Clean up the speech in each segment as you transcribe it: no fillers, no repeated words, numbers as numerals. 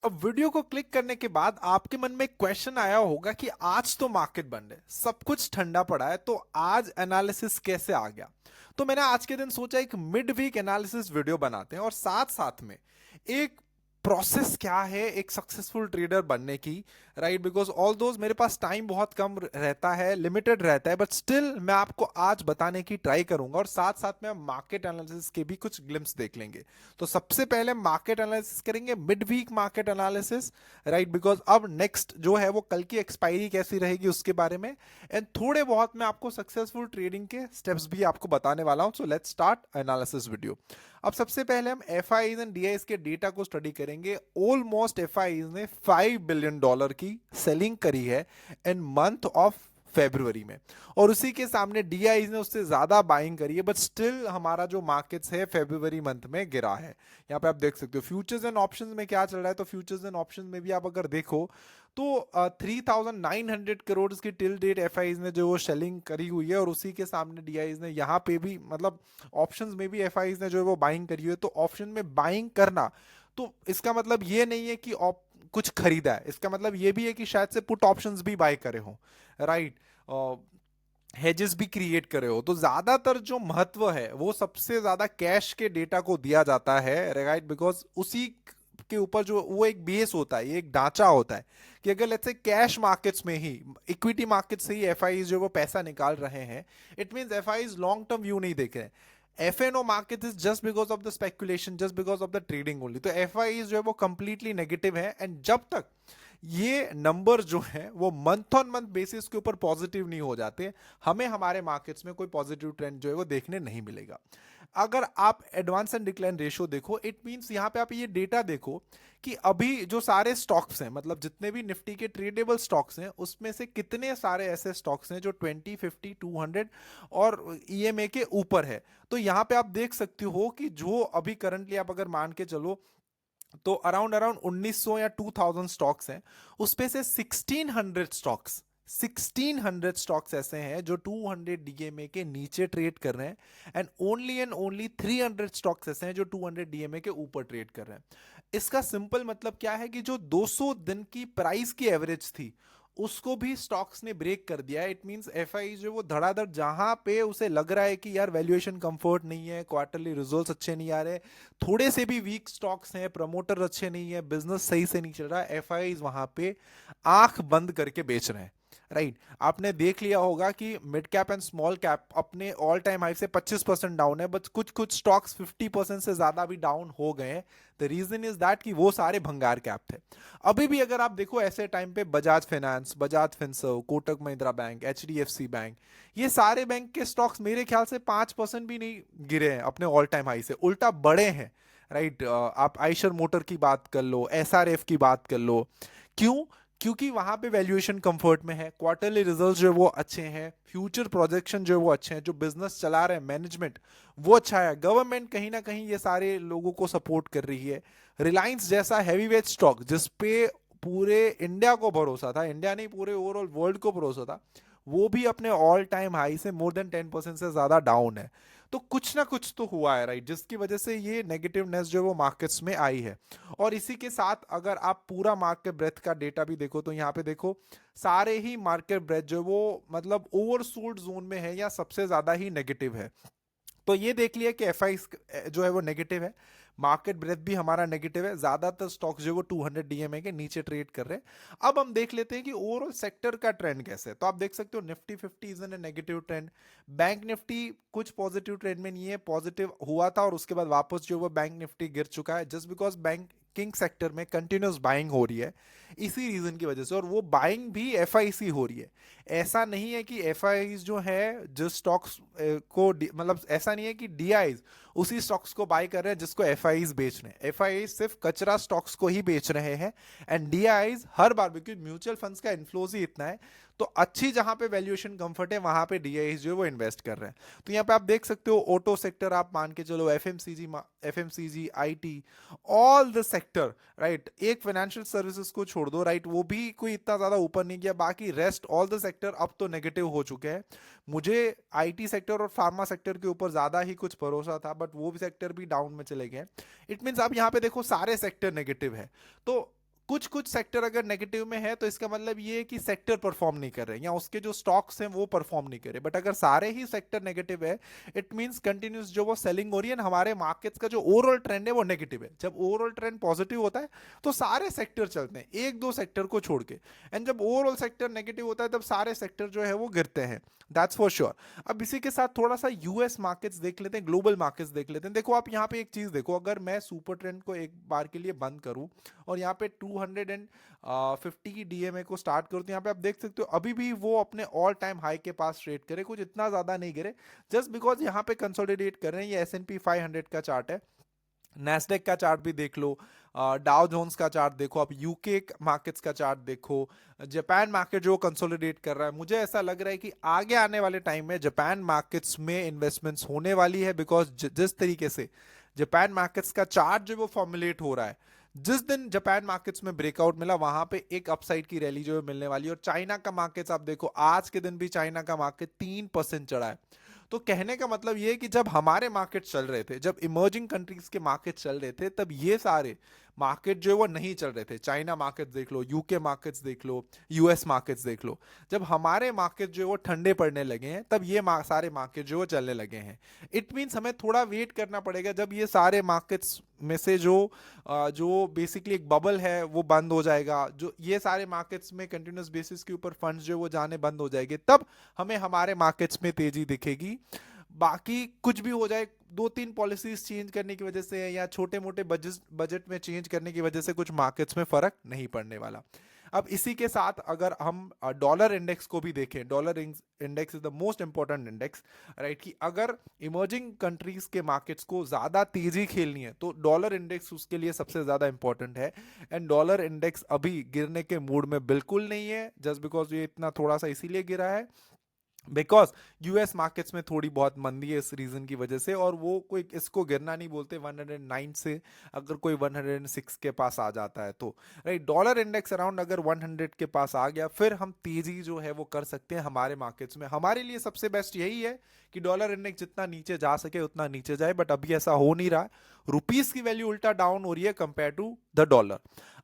अब वीडियो को क्लिक करने के बाद आपके मन में एक क्वेश्चन आया होगा कि आज तो मार्केट बंद है, सब कुछ ठंडा पड़ा है, तो आज एनालिसिस कैसे आ गया। तो मैंने आज के दिन सोचा एक मिड वीक एनालिसिस वीडियो बनाते हैं और साथ साथ में एक प्रोसेस क्या है एक सक्सेसफुल ट्रेडर बनने की। राइट, बिकॉज ऑल दोज मेरे पास टाइम बहुत कम रहता है, लिमिटेड रहता है, बट स्टिल मैं आपको आज बताने की ट्राई करूंगा और साथ साथ में मार्केट एनालिसिस के भी कुछ ग्लिम्स देख लेंगे। तो सबसे पहले मार्केट एनालिसिस करेंगे, mid week market analysis. Right, because अब नेक्स्ट जो है वो कल की एक्सपायरी कैसी रहेगी उसके बारे में, एंड थोड़े बहुत मैं आपको सक्सेसफुल ट्रेडिंग के स्टेप्स भी आपको बताने वाला हूं। So let's start analysis video. अब सबसे पहले हम एफ एंड डी के डेटा को स्टडी करेंगे। ऑलमोस्ट एफ ने $5 बिलियन की सेलिंग करी है इन मंथ ऑफ फेब्रुवरी में, और उसी के सामने डीआई ने उससे ज्यादा बाइंग करी है, बट स्टिल हमारा जो मार्केट्स है फेब्रुवरी मंथ में गिरा है। यहाँ पे आप देख सकते हो फ्यूचर्स एंड ऑप्शंस में क्या चल रहा है। तो फ्यूचर्स एंड ऑप्शंस में भी आप अगर देखो तो 3,900 करोड़ की टिल डेट एफ ने जो वो सेलिंग करी हुई है, और उसी के सामने डी ने यहाँ पे भी मतलब ऑप्शंस में भी एफ ने जो है वो बाइंग करी हुई है। तो ऑप्शन में बाइंग करना, तो इसका मतलब ये नहीं है कि कुछ खरीदा है, इसका मतलब ये भी है कि शायद से पुट ऑप्शंस भी बाय करे हो। राइट, हेजेस भी क्रिएट करे हो। तो ज्यादातर जो महत्व है वो सबसे ज्यादा कैश के डेटा को दिया जाता है। राइट, बिकॉज उसी के ऊपर जो वो एक बेस होता है, ये एक ढांचा होता है कि अगर लेट्स से कैश मार्केट्स में ही, इक्विटी मार्केट से ही एफ जो वो पैसा निकाल रहे हैं, it mean F long term view नहीं देख रहे हैं। FNO market is just because of the speculation, just because of the trading only। तो FI जो है वो completely negative है, एंड जब तक ये नंबर जो है वो मंथ ऑन मंथ बेसिस के ऊपर पॉजिटिव नहीं हो जाते, हमें हमारे मार्केट्स में कोई पॉजिटिव ट्रेंड जो है वो देखने नहीं मिलेगा। अगर आप एडवांस एंड डिक्लाइन रेशियो देखो, इट मींस यहां पे आप ये डेटा देखो कि अभी जो सारे स्टॉक्स हैं, मतलब जितने भी निफ्टी के ट्रेडेबल स्टॉक्स हैं, उसमें से कितने सारे ऐसे स्टॉक्स हैं जो 20, 50, 200 और ईएमए के ऊपर है। तो यहां पे आप देख सकते हो कि जो अभी करंटली आप अगर मान के चलो तो अराउंड अराउंड 1900 या 2000 स्टॉक्स हैं, उसपे से 1600 स्टॉक्स ऐसे हैं जो 200 डीएमए के नीचे ट्रेड कर रहे हैं, एंड ओनली 300 स्टॉक्स ऐसे हैं जो 200 डीएमए के ऊपर ट्रेड कर रहे हैं। इसका सिंपल मतलब क्या है कि जो 200 दिन की प्राइस की एवरेज थी उसको भी स्टॉक्स ने ब्रेक कर दिया है। इट मींस एफआई जो वो धड़ाधड़ जहां पे उसे लग रहा है कि यार वैल्यूएशन कंफर्ट नहीं है, क्वार्टरली रिजल्ट्स अच्छे नहीं आ रहे, थोड़े से भी वीक स्टॉक्स हैं, प्रमोटर अच्छे नहीं है, बिजनेस सही से नहीं चल रहा, एफआई वहां पे आंख बंद करके बेच रहे हैं। राइट, आपने देख लिया होगा कि mid cap and small cap अपने ऑल टाइम हाई से 25% डाउन है, बट कुछ कुछ स्टॉक्स 50% से ज्यादा भी डाउन हो गए हैं। द रीजन इज दैट कि वो सारे भंगार कैप थे। अभी भी अगर आप देखो ऐसे टाइम पे Bajaj finance, Bajaj Finserv, Kotak Mahindra bank, HDFC bank, ये सारे बैंक के स्टॉक्स मेरे ख्याल से 5% भी नहीं गिरे हैं अपने ऑल टाइम हाई से, उल्टा बढ़े हैं। राइट, आप आइशर मोटर की बात कर लो, एसआरएफ की बात कर लो। क्यों? क्योंकि वहां पे वैल्यूएशन कंफर्ट में है, क्वार्टरली रिजल्ट्स जो है वो अच्छे हैं, फ्यूचर प्रोजेक्शन जो है वो अच्छे हैं, जो बिजनेस चला रहे हैं मैनेजमेंट वो अच्छा है, गवर्नमेंट कहीं ना कहीं ये सारे लोगों को सपोर्ट कर रही है। रिलायंस जैसा हैवीवेट स्टॉक जिसपे पूरे इंडिया को भरोसा था, इंडिया नहीं पूरे ओवरऑल वर्ल्ड को भरोसा था, वो भी अपने ऑल टाइम हाई से मोर देन 10% से ज्यादा डाउन है। तो कुछ ना कुछ तो हुआ है, राइट, जिसकी वजह से ये नेगेटिवनेस जो है वो मार्केट्स में आई है। और इसी के साथ अगर आप पूरा मार्केट ब्रेथ का डेटा भी देखो तो यहाँ पे देखो सारे ही मार्केट ब्रेथ जो है वो मतलब ओवरसोल्ड जोन में है या सबसे ज्यादा ही नेगेटिव है। तो ये देख लिया कि एफ जो है वो नेगेटिव है, मार्केट ब्रेथ भी हमारा नेगेटिव है, ज्यादातर स्टॉक्स जो वो 200 डीएमए के नीचे ट्रेड कर रहे हैं। अब हम देख लेते हैं कि ओवरऑल सेक्टर का ट्रेंड कैसे है। तो आप देख सकते हो Nifty 50 is in negative trend, bank Nifty कुछ पॉजिटिव ट्रेंड में नहीं है, पॉजिटिव हुआ था और उसके बाद वापस जो वो बैंक निफ्टी गिर चुका है, जस्ट बिकॉज बैंकिंग सेक्टर में कंटिन्यूस बाइंग हो रही है इसी रीजन की वजह से, और वो बाइंग भी एफ हो रही है। ऐसा नहीं है कि एफ जो है जो स्टॉक्स को मतलब ऐसा नहीं है कि डी उसी स्टॉक्स को बाय कर रहे हैं जिसको एफ बेच रहे हैं, एफ सिर्फ कचरा स्टॉक्स को ही बेच रहे हैं, एंड डी हर बार, क्योंकि म्यूचुअल फंड्स का इन्फ्लोज ही इतना है, तो अच्छी जहां पे वैल्यूएशन कंफर्ट है वहां पे डी जो है वो इन्वेस्ट कर रहे हैं। तो यहाँ पे आप देख सकते हो ऑटो सेक्टर आप मान के चलो, FMCG, IT, all the sector. Right, एक फाइनेंशियल सर्विसेज को छोड़ दो, राइट, वो भी कोई इतना ज्यादा ऊपर नहीं गया, बाकी रेस्ट ऑल द सेक्टर अब तो नेगेटिव हो चुके हैं। मुझे आईटी सेक्टर और फार्मा सेक्टर के ऊपर ज्यादा ही कुछ भरोसा था, बट वो भी सेक्टर भी डाउन में चले गए। इट मींस आप यहाँ पे देखो सारे सेक्टर नेगेटिव है। तो कुछ कुछ सेक्टर अगर नेगेटिव में है तो इसका मतलब ये है कि सेक्टर परफॉर्म नहीं कर रहे या उसके जो स्टॉक्स हैं वो परफॉर्म नहीं कर रहे। बट अगर सारे ही सेक्टर नेगेटिव है, इट मींस कंटिन्यूस जो वो सेलिंग हो रही है ना, हमारे मार्केट्स का जो ओवरऑल ट्रेंड है वो नेगेटिव है। जब ओवरऑल ट्रेंड पॉजिटिव होता है तो सारे सेक्टर चलते हैं, एक दो सेक्टर को छोड़ के। एंड जब ओवरऑल सेक्टर नेगेटिव होता है तब सारे सेक्टर जो है वो गिरते हैं, दैट्स फॉर श्योर। अब इसी के साथ थोड़ा सा यूएस मार्केट्स देख लेते हैं, ग्लोबल मार्केट्स देख लेते हैं। देखो आप यहाँ पे एक चीज देखो, अगर मैं सुपर ट्रेंड को एक बार के लिए बंद करूं और यहाँ पे 250 की डीएमए को स्टार्ट करो तो यहाँ पे आप देख सकते हो अभी भी वो अपने ऑल टाइम हाई के पास ट्रेड करे, कुछ इतना ज्यादा नहीं गिरे, जस्ट बिकॉज यहाँ पे कंसोलिडेट कर रहे हैं। ये S&P 500 का चार्ट है, नैस्डैक का चार्ट भी देख लो, डाउ जोन्स का चार्ट देखो, आप यूके मार्केट्स का चार्ट देखो, जापान मार्केट जो कंसोलिडेट कर रहा है। मुझे ऐसा लग रहा है कि आगे आने वाले टाइम में जापान मार्केट्स में इन्वेस्टमेंट्स होने वाली है, बिकॉज जिस तरीके से जापान मार्केट्स का चार्ट जो वो फॉर्मुलेट हो रहा है, जिस दिन जापान मार्केट्स में ब्रेकआउट मिला वहां पे एक अपसाइड की रैली जो है मिलने वाली है। और चाइना का मार्केट्स आप देखो, आज के दिन भी चाइना का मार्केट 3% चढ़ा है। तो कहने का मतलब ये है कि जब हमारे मार्केट चल रहे थे, जब इमर्जिंग कंट्रीज के मार्केट चल रहे थे, तब ये सारे मार्केट जो है वो नहीं चल रहे थे। चाइना मार्केट देख लो, यूके मार्केट्स देख लो, यूएस मार्केट्स देख लो। जब हमारे मार्केट जो है वो ठंडे पड़ने लगे हैं तब ये सारे मार्केट जो है चलने लगे हैं। इट मीन्स हमें थोड़ा वेट करना पड़ेगा, जब ये सारे मार्केट्स में से जो बेसिकली एक बबल है वो बंद हो जाएगा, जो ये सारे मार्केट्स में कंटिन्यूस बेसिस के ऊपर फंड्स जो वो जाने बंद हो जाएंगे, तब हमें हमारे मार्केट्स में तेजी दिखेगी। बाकी कुछ भी हो जाए, दो तीन पॉलिसीज चेंज करने की वजह से या छोटे मोटे बजट में चेंज करने की वजह से कुछ मार्केट्स में फर्क नहीं पड़ने वाला। अब इसी के साथ अगर हम डॉलर इंडेक्स को भी देखें, dollar index is the most important index, right, कि अगर इमर्जिंग कंट्रीज के मार्केट्स को ज्यादा तेजी खेलनी है तो डॉलर इंडेक्स उसके लिए सबसे ज्यादा इंपॉर्टेंट है। एंड डॉलर इंडेक्स अभी गिरने के मूड में बिल्कुल नहीं है, जस्ट बिकॉज ये इतना थोड़ा सा इसीलिए गिरा है बिकॉज यूएस मार्केट्स में थोड़ी बहुत मंदी है इस रीजन की वजह से, और वो कोई इसको गिरना नहीं बोलते 109 से, अगर कोई 106 के पास आ जाता है तो, राइट। डॉलर इंडेक्स अराउंड अगर 100 के पास आ गया फिर हम तेजी जो है वो कर सकते हैं हमारे मार्केट्स में। हमारे लिए सबसे बेस्ट यही है कि डॉलर इंडेक्स जितना नीचे जा सके उतना नीचे जाए, बट अभी ऐसा हो नहीं रहा। रुपीस की वैल्यू उल्टा डाउन हो रही है कंपेयर टू द डॉलर।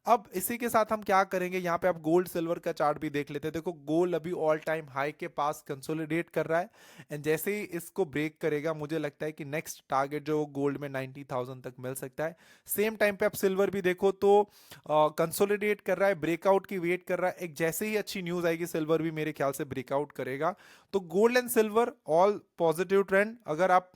अब इसी के साथ हम क्या करेंगे, यहाँ पे आप गोल्ड सिल्वर का चार्ट भी देख लेते हैं। देखो गोल्ड अभी ऑल टाइम हाई के पास कंसोलिडेट कर रहा है, एंड जैसे ही इसको ब्रेक करेगा मुझे लगता है कि नेक्स्ट टारगेट जो गोल्ड में 90,000 तक मिल सकता है। सेम टाइम पे आप सिल्वर भी देखो तो कंसोलिडेट कर रहा है, ब्रेकआउट की वेट कर रहा है। एक जैसे ही अच्छी न्यूज आएगी सिल्वर भी मेरे ख्याल से ब्रेकआउट करेगा। तो gold and silver all positive trend. अगर आप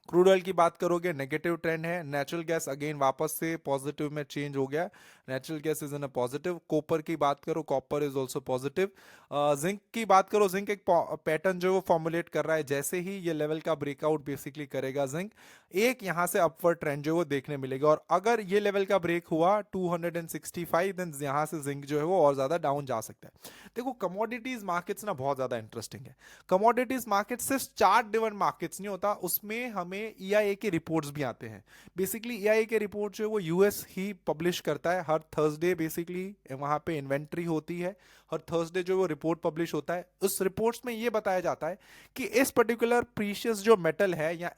क्रूड ऑयल की बात करोगे नेगेटिव ट्रेंड है। नेचुरल गैस अगेन वापस से पॉजिटिव में चेंज हो गया, natural gas is in a positive. Copper की बात करो, copper is also positive. Zinc की बात करो, जिंक एक पैटर्न जो वो फॉर्मुलेट कर रहा है, जैसे ही ये लेवल का ब्रेकआउट बेसिकली करेगा जिंक, एक यहां से अपवर्ड ट्रेंड जो वो देखने मिलेगा। और अगर ये लेवल का ब्रेक हुआ 265, देन यहां से जिंक जो है वो और ज्यादा डाउन जा सकता है। देखो कमोडिटीज मार्केट्स ना बहुत ज्यादा इंटरेस्टिंग है। कमोडिटीज मार्केट सिर्फ चार्ट ड्रिवन मार्केट्स नहीं होता, उसमें हमें ईआईए के रिपोर्ट्स भी आते हैं। बेसिकली ईआईए के रिपोर्ट जो है वो यूएस ही पब्लिश करता है हर थर्सडे, बेसिकली वहां पे इन्वेंट्री होती है, हर थर्सडे जो वो रिपोर्ट पब्लिश होता है। उस रिपोर्ट्स में ये बताया जाता है कि इस पर्टिकुलर प्रीशियस जो मेटल है या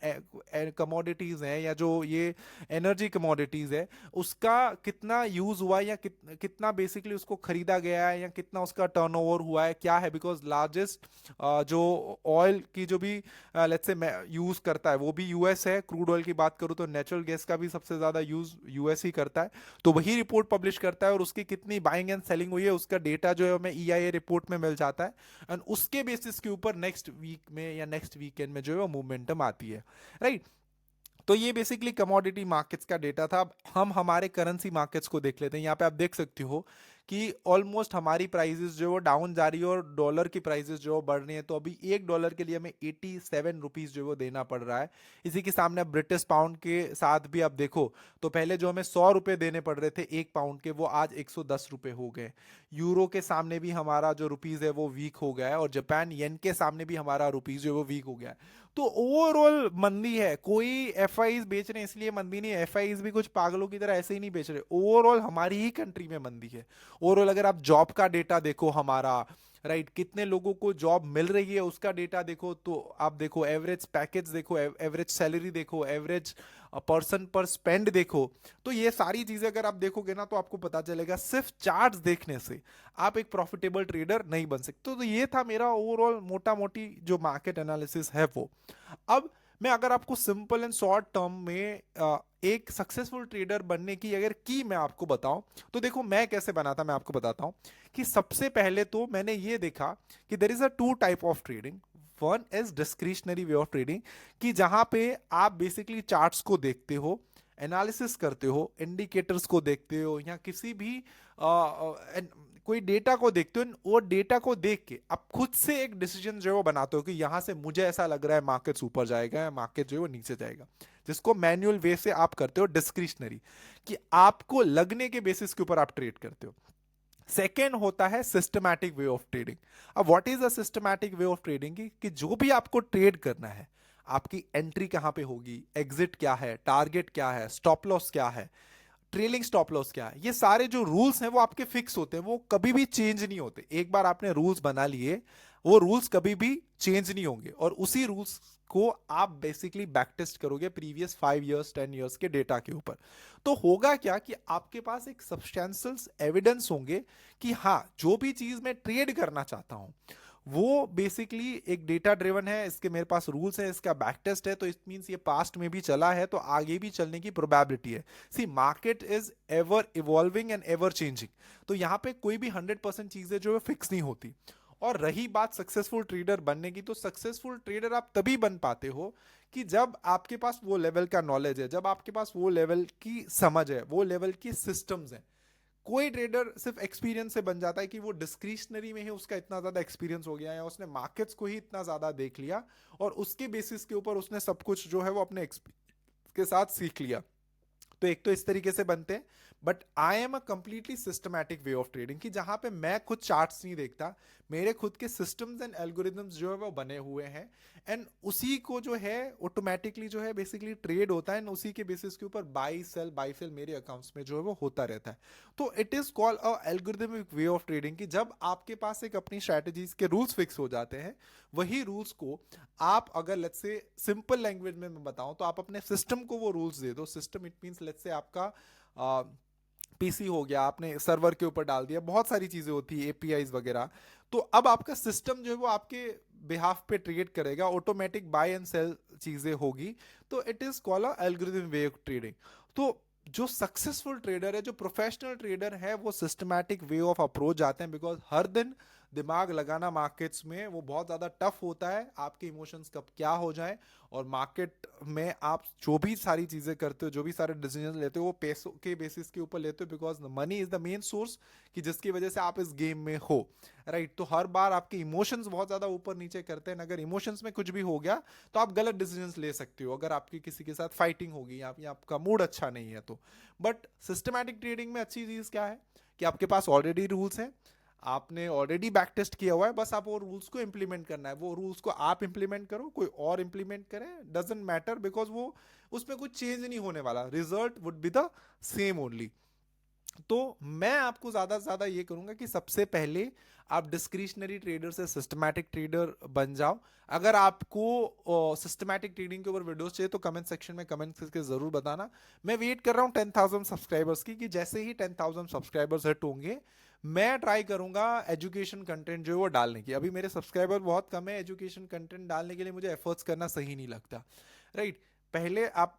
कमोडिटीज है या जो ये एनर्जी कमोडिटीज है उसका कितना यूज हुआ या कितना बेसिकली उसको खरीदा गया है या कितना उसका टर्नओवर हुआ है, क्या है। बिकॉज लार्जेस्ट जो ऑयल की जो भी लेट्स से यूज करता है वो भी यूएस है। क्रूड ऑयल की बात करूं तो नेचुरल गैस का भी सबसे ज्यादा यूज यूएस ही करता है, तो वही रिपोर्ट पब्लिश करता है और उसकी कितनी बाइंग एंड सेलिंग हुई है उसका डेटा जो है हमें ईआईए रिपोर्ट में मिल जाता है। एंड उसके बेसिस के ऊपर नेक्स्ट वीक में या नेक्स्ट वीकेंड में जो है वो मूवमेंटम आती है, राइट। तो ये बेसिकली कमोडिटी मार्केट्स का डेटा था। अब हम हमारे करेंसी मार्केट्स को देख लेते हैं। यहाँ पे आप देख सकते हो कि ऑलमोस्ट हमारी प्राइसेस जो वो डाउन जा रही है और डॉलर की प्राइसेस जो बढ़ रही है। तो अभी $1 के लिए हमें 87 रुपीज जो वो देना पड़ रहा है। इसी के सामने ब्रिटिश पाउंड के साथ भी आप देखो तो पहले जो हमें 100 रुपए देने पड़ रहे थे 1 पाउंड के, वो आज 110 रुपए हो गए। यूरो के सामने भी हमारा जो रुपीज है वो वीक हो गया है, और जापान येन के सामने भी हमारा रुपीज जो है वो वीक हो गया है। तो ओवरऑल मंदी है, कोई एफआईज बेच रहे हैं इसलिए मंदी नहीं है, एफआईज भी कुछ पागलों की तरह ऐसे ही नहीं बेच रहे। ओवरऑल हमारी ही कंट्री में मंदी है। ओवरऑल अगर आप जॉब का डेटा देखो हमारा, राइट, कितने लोगों को जॉब मिल रही है उसका डेटा देखो, तो आप देखो एवरेज पैकेज देखो, एवरेज सैलरी देखो, एवरेज पर्सन पर स्पेंड देखो। तो ये सारी चीजें अगर आप देखोगे ना तो आपको पता चलेगा सिर्फ चार्ट्स देखने से आप एक प्रॉफिटेबल ट्रेडर नहीं बन सकते। तो ये था मेरा ओवरऑल मोटा मोटी जो मार्केट एनालिसिस है वो। अब मैं अगर आपको सिंपल एंड शॉर्ट टर्म में एक सक्सेसफुल ट्रेडर बनने की अगर की मैं आपको बताऊं, तो देखो मैं कैसे बना था, मैं आपको बताता हूं कि सबसे पहले तो मैंने ये देखा कि there is a two type of trading. One is discretionary way of trading, कि जहां पे आप बेसिकली चार्ट्स को देखते हो, एनालिसिस करते हो, इंडिकेटर्स को देखते हो, या किसी भी कोई डेटा को देखते हो, वो डेटा को देख के आप खुद से एक डिसीजन जो है वो बनाते हो कि यहां से मुझे ऐसा लग रहा है मार्केट ऊपर जाएगा या मार्केट जो है वो नीचे जाएगा, जिसको मैन्युअल वे से आप करते हो डिस्क्रिशनरी, कि आपको लगने के बेसिस के ऊपर आप ट्रेड करते हो। सेकेंड होता है सिस्टमैटिक वे ऑफ ट्रेडिंग। अब what is a systematic way of trading, कि जो भी आपको ट्रेड करना है, आपकी एंट्री कहां पे होगी, एग्जिट क्या है, टारगेट क्या है, स्टॉप लॉस क्या है, ट्रेलिंग स्टॉप लॉस क्या है, ये सारे जो रूल्स हैं वो आपके फिक्स होते हैं, वो कभी भी चेंज नहीं होते। एक बार आपने रूल्स बना लिए, वो रूल्स कभी भी चेंज नहीं होंगे, और उसी रूल्स को आप बेसिकली बैक टेस्ट करोगे प्रीवियस 5 इयर्स 10 इयर्स के डेटा के ऊपर। तो होगा क्या कि आपके पास एक सब्सटैंशियल एविडेंस होंगे कि हाँ, जो भी चीज मैं ट्रेड करना चाहता हूं वो बेसिकली एक डेटा ड्रिवन है, इसके मेरे पास रूल्स है, इसका बैक टेस्ट है, तो इट मींस ये पास्ट में भी चला है तो आगे भी चलने की प्रोबेबिलिटी है। See, market is ever evolving and ever changing, तो यहाँ पे कोई भी 100% चीजें जो है फिक्स नहीं होती। और रही बात सक्सेसफुल ट्रेडर बनने की, तो सक्सेसफुल ट्रेडर आप तभी बन पाते हो कि जब आपके पास वो लेवल का नॉलेज है, जब आपके पास वो लेवल की समझ है, वो लेवल की सिस्टम्स हैं। कोई ट्रेडर सिर्फ एक्सपीरियंस से बन जाता है कि वो डिस्क्रिशनरी में ही उसका इतना ज्यादा एक्सपीरियंस हो गया है, उसने मार्केट्स को ही इतना ज्यादा देख लिया और उसके बेसिस के ऊपर उसने सब कुछ जो है वो अपने एक्सपीरियंस के साथ सीख लिया। तो एक तो इस तरीके से बनते हैं, but I am a completely systematic way of trading, कि जहां पे मैं खुद चार्ट्स नहीं देखता, मेरे खुद के सिस्टम्स एंड एल्गोरिदम्स जो है वो बने हुए हैं, एंड उसी को जो है ऑटोमेटिकली जो है बेसिकली ट्रेड होता है, एंड उसी के बेसिस के ऊपर बाई सेल मेरे अकाउंट्स में जो है वो होता रहता है। तो it is called a algorithmic way of trading, कि जब आपके पास एक अपनी स्ट्रैटेजीज के रूल्स फिक्स हो जाते हैं, वही रूल्स को आप अगर लेट्स से सिंपल लैंग्वेज में मैं बताऊं तो आप अपने सिस्टम को वो रूल्स दे दो। System it means let's say आपका पीसी हो गया, आपने सर्वर के ऊपर डाल दिया, बहुत सारी चीजें होती है, एपीआईज वगैरह। तो अब आपका सिस्टम जो है वो आपके बिहाफ पे ट्रेड करेगा, ऑटोमेटिक बाय एंड सेल चीजें होगी। तो it is called a algorithm way of trading. तो जो सक्सेसफुल ट्रेडर है, जो प्रोफेशनल ट्रेडर है, वो सिस्टमैटिक वे ऑफ अप्रोच जाते हैं, बिकॉज हर दिन दिमाग लगाना मार्केट्स में वो बहुत ज़्यादा टफ होता है। आपके इमोशंस कब क्या हो जाए, और मार्केट में आप जो भी सारी चीज़ें करते हो, जो भी सारे डिसीजन लेते हो, वो पैसों के बेसिस के ऊपर लेते हो, because money is the main source कि जिसकी वजह से आप इस गेम में हो, राइट। तो हर बार आपके इमोशंस बहुत ज़्यादा ऊपर नीचे करते हैं, अगर इमोशंस में कुछ भी हो गया तो आप गलत डिसीजन ले सकते हो, अगर आपकी किसी के साथ फाइटिंग होगी या आपका मूड अच्छा नहीं है तो। बट सिस्टमैटिक ट्रेडिंग में अच्छी चीज़ क्या है कि आपके पास ऑलरेडी रूल्स हैं, आपने ऑलरेडी बैक टेस्ट किया हुआ है, बस आप वो रूल्स को इंप्लीमेंट करना है। वो रूल्स को आप इंप्लीमेंट करो, कोई और इंप्लीमेंट करे, डजेंट मैटर, बिकॉज वो उसमें कुछ चेंज नहीं होने वाला, result would be the same only. तो मैं आपको ज्यादा से ज्यादा ये करूंगा कि सबसे पहले आप डिस्क्रिशनरी ट्रेडर से सिस्टमैटिक ट्रेडर बन जाओ। अगर आपको सिस्टमैटिक ट्रेडिंग के ऊपर वीडियोस चाहिए तो कमेंट सेक्शन में कमेंट करके जरूर बताना। मैं वेट कर रहा हूं 10,000 सब्सक्राइबर्स की, कि जैसे ही 10,000 सब्सक्राइबर्स हिट होंगे मैं ट्राई करूंगा एजुकेशन कंटेंट जो है वो डालने की। अभी मेरे सब्सक्राइबर बहुत कम है, एजुकेशन कंटेंट डालने के लिए मुझे एफर्ट्स करना सही नहीं लगता, राइट। पहले आप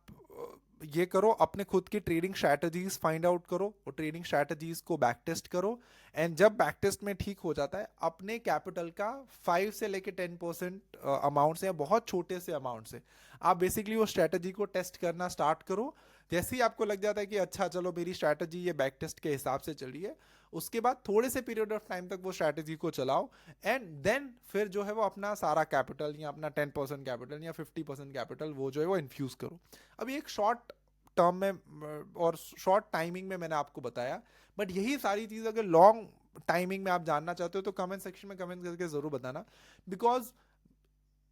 ये करो, अपने खुद की ट्रेडिंग स्ट्रैटेजीज फाइंड आउट करो, और ट्रेडिंग स्ट्रैटेजीज को बैक टेस्ट करो, एंड जब बैक टेस्ट में ठीक हो जाता है, अपने कैपिटल का 5 से लेके 10% अमाउंट से, या बहुत छोटे से अमाउंट से आप बेसिकली वो स्ट्रैटेजी को टेस्ट करना स्टार्ट करो। जैसे ही आपको लग जाता है कि अच्छा चलो मेरी स्ट्रैटेजी ये बैक टेस्ट के हिसाब से चल रही है, उसके बाद थोड़े से पीरियड ऑफ टाइम तक वो स्ट्रैटेजी को चलाओ, एंड देन फिर जो है वो अपना सारा कैपिटल, या अपना 10% कैपिटल या 50% कैपिटल वो जो है वो इन्फ्यूज करो। अभी एक शॉर्ट टर्म में और शॉर्ट टाइमिंग में मैंने आपको बताया, बट यही सारी चीज़ अगर लॉन्ग टाइमिंग में आप जानना चाहते हो तो कमेंट सेक्शन में कमेंट करके जरूर बताना। बिकॉज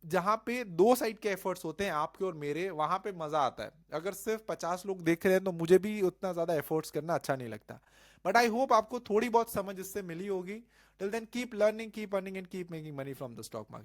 जहां पे दो साइड के एफर्ट्स होते हैं, आपके और मेरे, वहां पे मजा आता है। अगर सिर्फ 50 लोग देख रहे हैं तो मुझे भी उतना ज्यादा एफर्ट्स करना अच्छा नहीं लगता, बट आई होप आपको थोड़ी बहुत समझ इससे मिली होगी. Till then keep learning, keep earning and keep making money from the stock market.